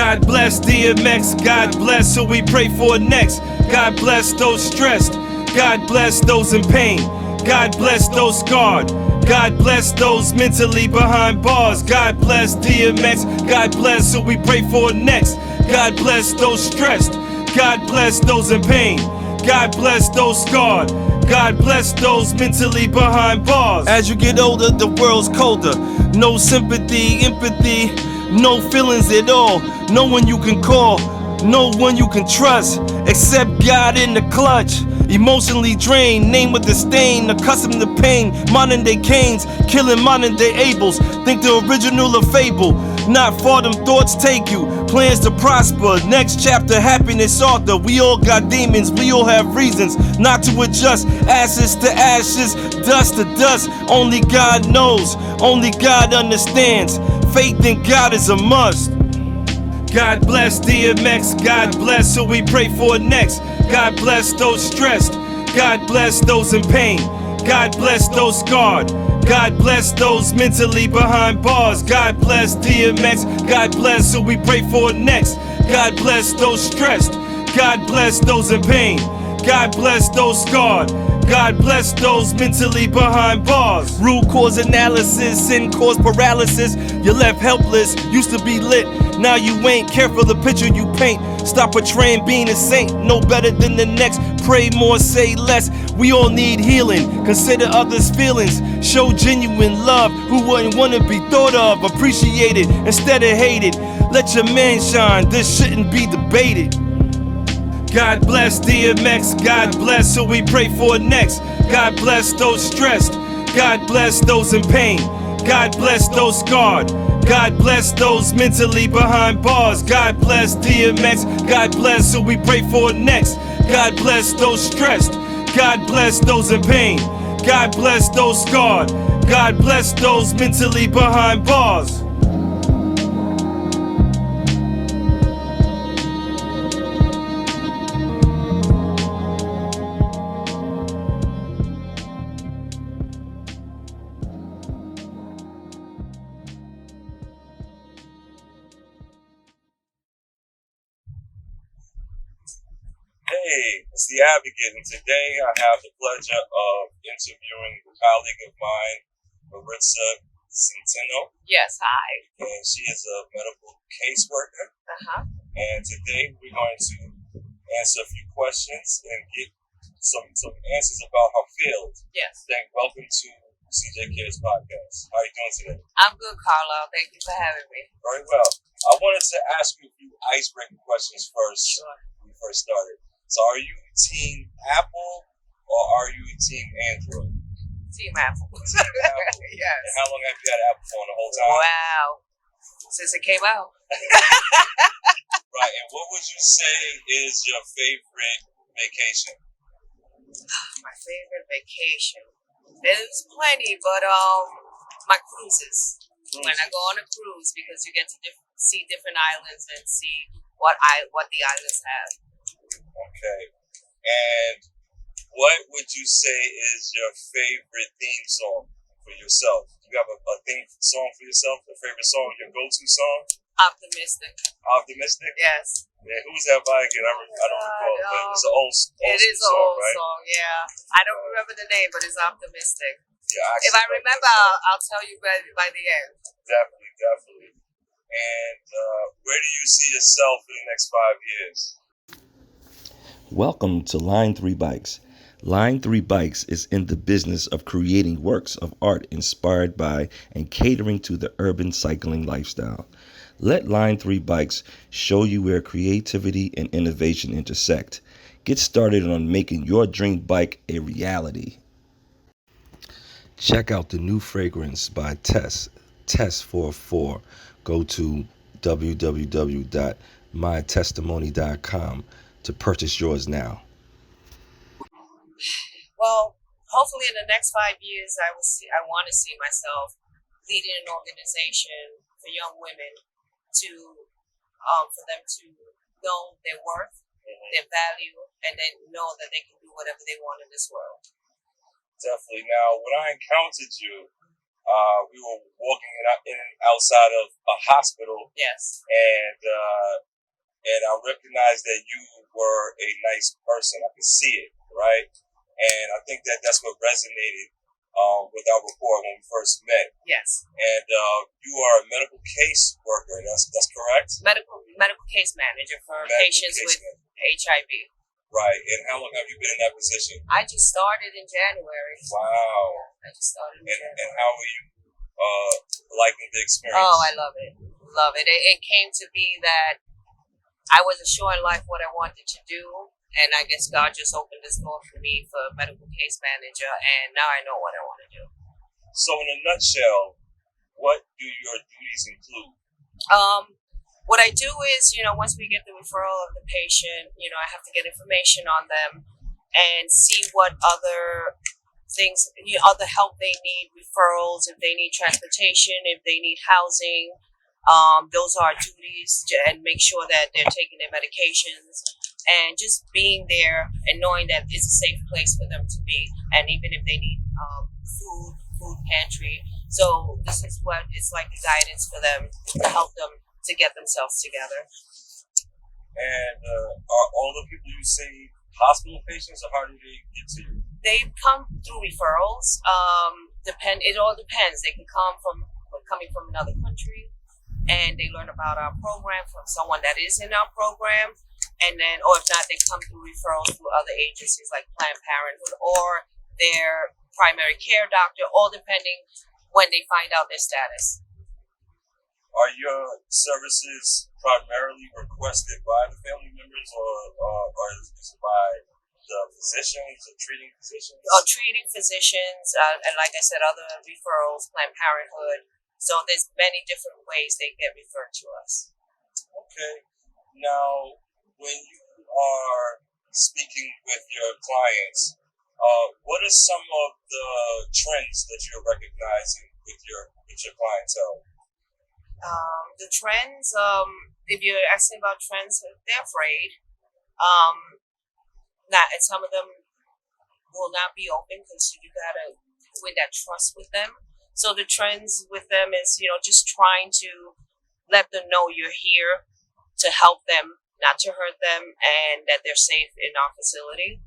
God bless DMX, God bless who we pray for next. God bless those stressed, God bless those in pain. God bless those scarred, God bless those mentally behind bars. God bless DMX, God bless who we pray for next. God bless those stressed, God bless those in pain. God bless those scarred, God bless those mentally behind bars. As you get older, the world's colder. No sympathy, empathy, no feelings at all. No one you can call, no one you can trust, except God in the clutch. Emotionally drained, name with disdain, accustomed to pain. Modern day Cains, killing modern day Abels. Think the original a fable, not far them thoughts take you. Plans to prosper, next chapter happiness author. We all got demons, we all have reasons not to adjust. Ashes to ashes, dust to dust. Only God knows, only God understands. Faith in God is a must. God bless DMX, God bless who we pray for next. God bless those stressed, God bless those in pain. God bless those scarred, God bless those mentally behind bars. God bless DMX, God bless who we pray for next. God bless those stressed, God bless those in pain. God bless those scarred, God bless those mentally behind bars. Root cause analysis, sin cause paralysis. You're left helpless, used to be lit, now you ain't. Careful the picture you paint. Stop portraying being a saint, no better than the next. Pray more, say less. We all need healing, consider others' feelings. Show genuine love, who wouldn't want to be thought of, appreciated instead of hated. Let your man shine, this shouldn't be debated. God bless DMX, God bless who we pray for next. God bless those stressed, God bless those in pain. God bless those scarred, God bless those mentally behind bars. God bless DMX, God bless who we pray for next. God bless those stressed, God bless those in pain. God bless those scarred, God bless those mentally behind bars. Hey, it's the Advocate, and today I have the pleasure of interviewing a colleague of mine, Maritza Centino. Yes, hi. And she is a medical caseworker. And today we're going to answer a few questions and get some answers about her field. Yes. Welcome to CJ Cares podcast. How are you doing today? I'm good, Carlo. Thank you for having me. Very well. I wanted to ask you a few icebreaking questions first. Sure. When we first started. So are you team Apple or are you team Android? Team Apple. Team Apple. Yes. And how long have you had an Apple phone the whole time? Wow. Since it came out. Right. And what would you say is your favorite vacation? My favorite vacation. There's plenty, but my cruises. When I go on a cruise, because you get to see different islands and see what the islands have. Okay. And what would you say is your favorite theme song for yourself? Do you have a theme song for yourself? A favorite song? Your go-to song? Optimistic. Optimistic? Yes. Yeah, who's that by again? I don't recall, but it was an old It is an old song, yeah. I don't remember the name, but it's Optimistic. Yeah, if I remember, I'll tell you by the end. Definitely. And where do you see yourself in the next 5 years? Welcome to Line 3 Bikes. Line 3 Bikes is in the business of creating works of art inspired by and catering to the urban cycling lifestyle. Let Line 3 Bikes show you where creativity and innovation intersect. Get started on making your dream bike a reality. Check out the new fragrance by Tess, Tess44. Go to www.mytestimony.com to purchase yours now. Well, hopefully in the next 5 years, I want to see myself leading an organization for young women for them to know their worth, their value, and then know that they can do whatever they want in this world. Definitely. Now, when I encountered you, we were walking in and outside of a hospital, Yes. and I recognized that you were a nice person. I could see it, right? And I think that that's what resonated with our rapport when we first met. Yes. And you are a medical case worker. That's correct. Medical case manager for patients with HIV. Right. And how long have you been in that position? I just started in January. Wow. I just started in January. And how are you liking the experience? Oh, I love it. Love it. It came to be that I wasn't sure in life what I wanted to do. And I guess God just opened this door for me for medical case manager. And now I know what I want to do. So in a nutshell, what do your duties include? What I do is, once we get the referral of the patient, I have to get information on them and see what other things, other help they need, referrals, if they need transportation, if they need housing. Those are our duties, and make sure that they're taking their medications and just being there and knowing that it's a safe place for them to be. And even if they need food pantry. So this is what it's like, the guidance for them to help them to get themselves together. And are all the people you see hospital patients, or how do they get to you? They come through referrals. It all depends. They can coming from another country, and they learn about our program from someone that is in our program, and then, or if not, they come through referrals through other agencies like Planned Parenthood or their primary care doctor, all depending when they find out their status. Are your services primarily requested by the family members, or is it by the physicians or treating physicians? Treating physicians, and like I said, other referrals, Planned Parenthood. So there's many different ways they get referred to us. Okay. Now, when you are speaking with your clients, what are some of the trends that you're recognizing with your clientele? The trends, if you're asking about trends, they're afraid. And some of them will not be open because you gotta win that trust with them. So the trends with them is, just trying to let them know you're here to help them, not to hurt them, and that they're safe in our facility.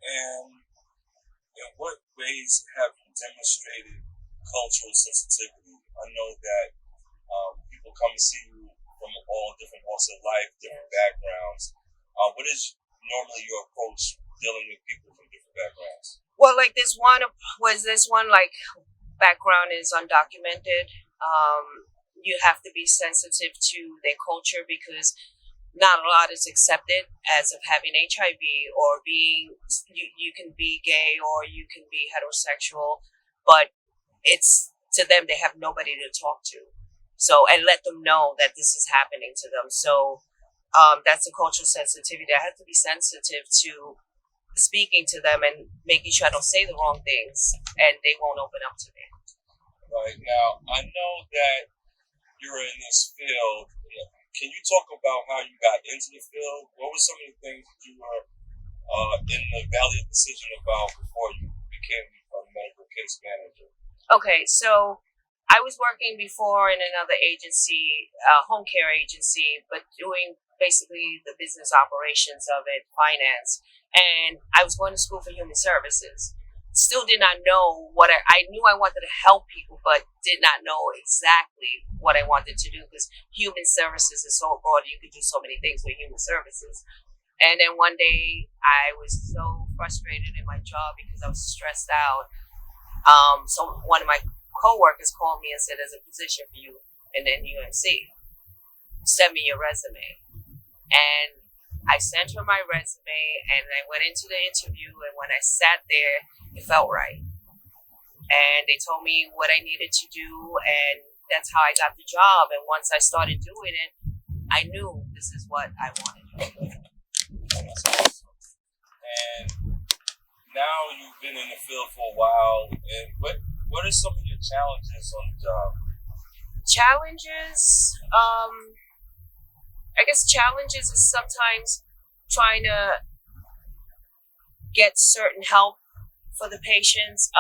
And in what ways have you demonstrated cultural sensitivity? I know that people come to see you from all different walks of life, different backgrounds. What is normally your approach dealing with people from different backgrounds? Well, like this one like background is undocumented. You have to be sensitive to their culture because not a lot is accepted as of having HIV or being, you can be gay or you can be heterosexual, but it's, to them, they have nobody to talk to. So, and let them know that this is happening to them. So, that's a cultural sensitivity. I have to be sensitive to speaking to them and making sure I don't say the wrong things and they won't open up to me. Right. Now, I know that you're in this field. Can you talk about how you got into the field? What were some of the things that you were in the valley of decision about before you became a medical case manager? Okay, so I was working before in another agency, home care agency, but doing basically the business operations of it, finance. And I was going to school for human services. Still did not know what I knew I wanted to help people, but did not know exactly what I wanted to do because human services is so broad. You could do so many things with human services. And then one day I was so frustrated in my job because I was stressed out. So one of my coworkers called me and said, "There's a position for you in NUMC. Send me your resume." And I sent her my resume and I went into the interview, and when I sat there, it felt right. And they told me what I needed to do, and that's how I got the job. And once I started doing it, I knew this is what I wanted to do. That's awesome. And now you've been in the field for a while, and what are some of your challenges on the job? Challenges, I guess challenges is sometimes trying to get certain help for the patients,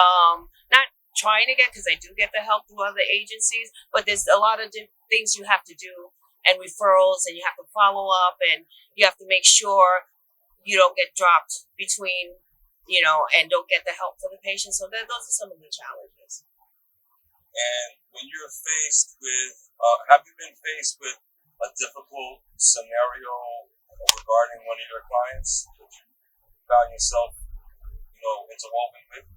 not trying to get, because I do get the help through other agencies, but there's a lot of things you have to do and referrals, and you have to follow up, and you have to make sure you don't get dropped between, and don't get the help for the patient. So those are some of the challenges. And when you're faced with, have you been faced with a difficult scenario regarding one of your clients that you found yourself, interwoven with?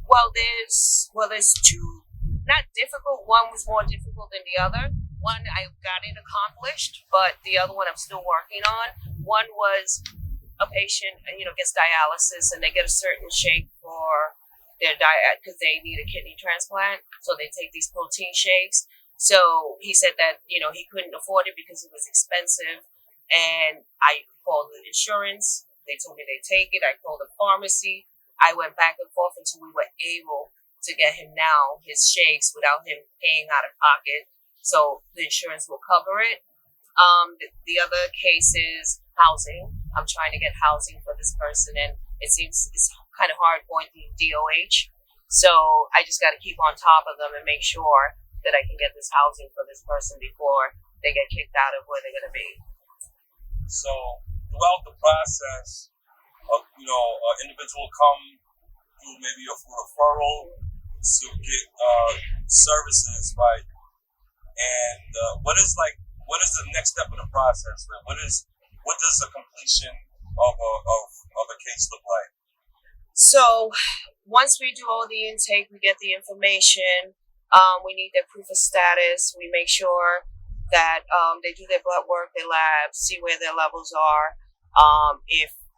Well, there's two, not difficult. One was more difficult than the other. One, I got it accomplished, but the other one I'm still working on. One was a patient, gets dialysis, and they get a certain shake for their diet because they need a kidney transplant. So they take these protein shakes. So he said that, he couldn't afford it because it was expensive. And I called the insurance. They told me they'd take it. I called the pharmacy. I went back and forth until we were able to get him now his shakes without him paying out of pocket. So the insurance will cover it. The other case is housing. I'm trying to get housing for this person, and it seems it's kind of hard going through DOH. So I just got to keep on top of them and make sure that I can get this housing for this person before they get kicked out of where they're going to be. So throughout the process of, an individual come through maybe a referral to get services, right? And what is the next step of the process? Right? What does the completion of a case look like? So once we do all the intake, we get the information. We need their proof of status. We make sure that they do their blood work, their labs, see where their levels are.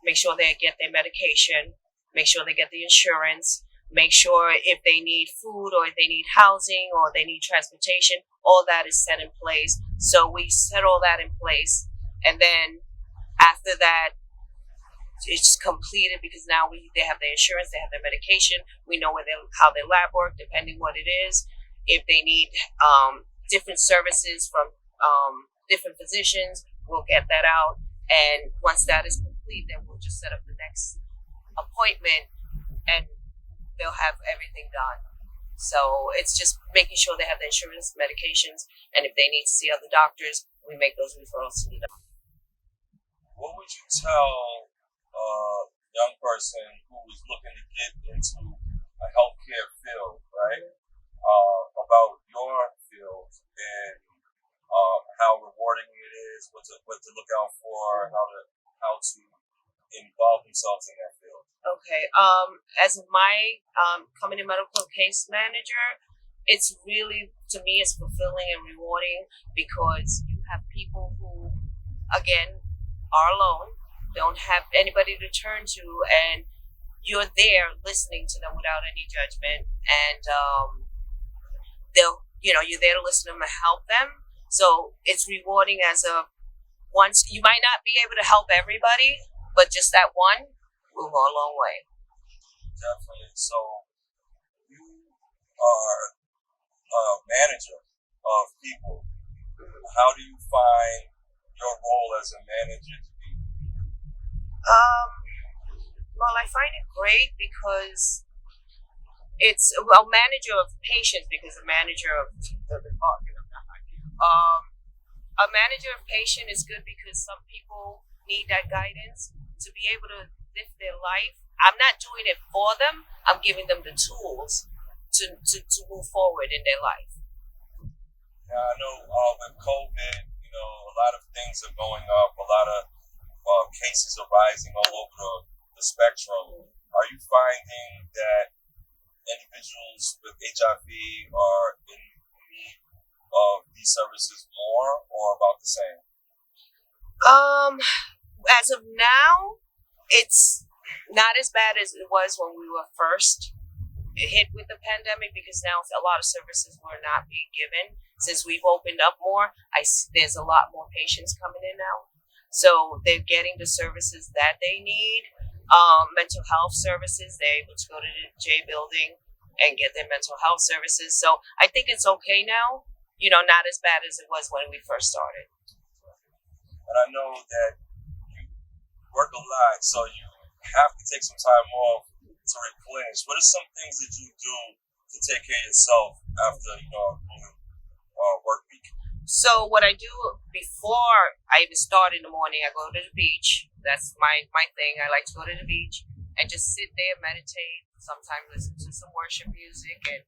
Make sure they get their medication. Make sure they get the insurance. Make sure if they need food or if they need housing or they need transportation, all that is set in place. So we set all that in place. And then after that, it's completed because now they have their insurance, they have their medication. We know how their lab work, depending what it is. If they need different services from different physicians, we'll get that out. And once that is complete, then we'll just set up the next appointment and they'll have everything done. So it's just making sure they have the insurance, medications, and if they need to see other doctors, we make those referrals to the doctor. What would you tell a young person who is looking to get into a healthcare field, right? About your field and how rewarding it is, what to look out for, how to involve themselves in that field. Okay. As my coming in medical case manager, it's really, to me, it's fulfilling and rewarding because you have people who, again, are alone, don't have anybody to turn to, and you're there listening to them without any judgment, and you're there to listen to them and help them. So it's rewarding once you might not be able to help everybody, but just that one will go a long way. Definitely. So you are a manager of people. How do you find your role as a manager to be? Well, I find it great because it's manager of patients because a manager of the department. A manager of patient is good because some people need that guidance to be able to live their life. I'm not doing it for them. I'm giving them the tools to move forward in their life. Yeah, I know with COVID, a lot of things are going up. A lot of cases are rising all over the spectrum. Are you finding that individuals with HIV are in need of these services more or about the same? As of now, it's not as bad as it was when we were first hit with the pandemic because now a lot of services were not being given. Since we've opened up more, there's a lot more patients coming in now. So they're getting the services that they need. Mental health services, they're able to go to the J building and get their mental health services. So I think it's okay now, not as bad as it was when we first started. And I know that you work a lot, so you have to take some time off to replenish. What are some things that you do to take care of yourself after a grueling work week? So what I do before I even start in the morning, I go to the beach. That's my thing. I like to go to the beach and just sit there, meditate, sometimes listen to some worship music and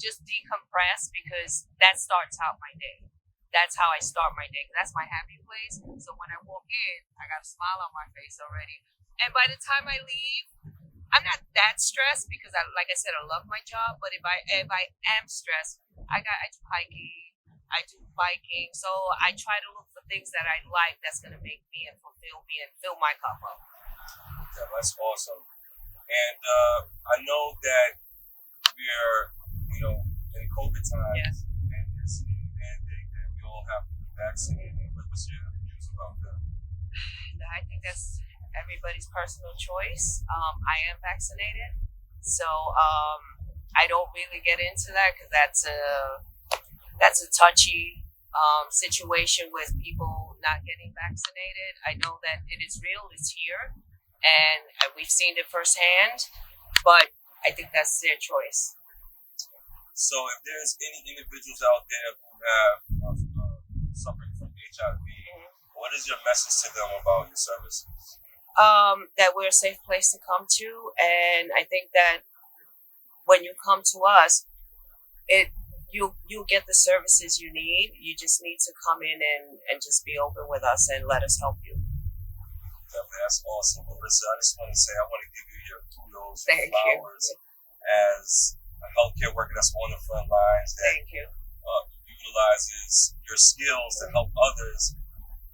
just decompress, because that starts out my day. That's how I start my day. That's my happy place. So when I walk in, I got a smile on my face already. And by the time I leave, I'm not that stressed because like I said, I love my job. But if I am stressed, I do hiking, I do biking. So I try to look for things that I like that's going to make me and fulfill me and fill my cup up. Yeah, that's awesome. And I know that we're, in COVID time. Yes. And it's a mandate that we all have to be vaccinated. What's your views about that? I think that's everybody's personal choice. I am vaccinated, so I don't really get into that because that's a touchy situation with people not getting vaccinated. I know that it is real; it's here, and we've seen it firsthand. But I think that's their choice. So, if there's any individuals out there who have suffering from HIV, what is your message to them about your services? That we're a safe place to come to, and I think that when you come to us, you'll get the services you need. You just need to come in and just be open with us and let us help you. Definitely, that's awesome, Maritza. I just want to say I want to give you your kudos and Thank flowers you. as a healthcare worker that's on the front lines that Thank you. utilizes your skills to help others.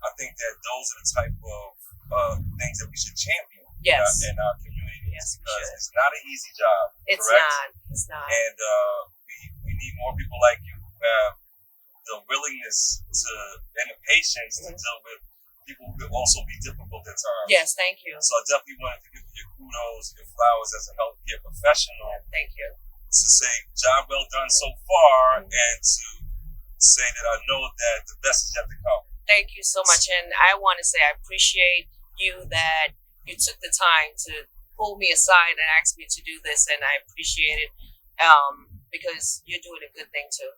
I think that those are the type of things that we should champion in our communities. Yes, because it's not an easy job. It's correct? not. It's not. And we need more people like you who have the willingness and the patience to deal with people who could also be difficult at times. Yes, thank you. So I definitely wanted to give you your kudos, your flowers as a healthcare professional. Thank you. To say, job well done so far, and to say that I know that the best is yet to come. Thank you so much. And I want to say I appreciate you that you took the time to pull me aside and ask me to do this, and I appreciate it because you're doing a good thing too.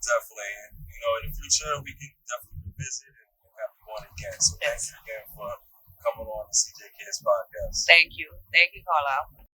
Definitely. And, in the future, we can definitely visit and have you on again. So thank you again for coming on the CJ Cares podcast. Thank you. Thank you, Carlisle.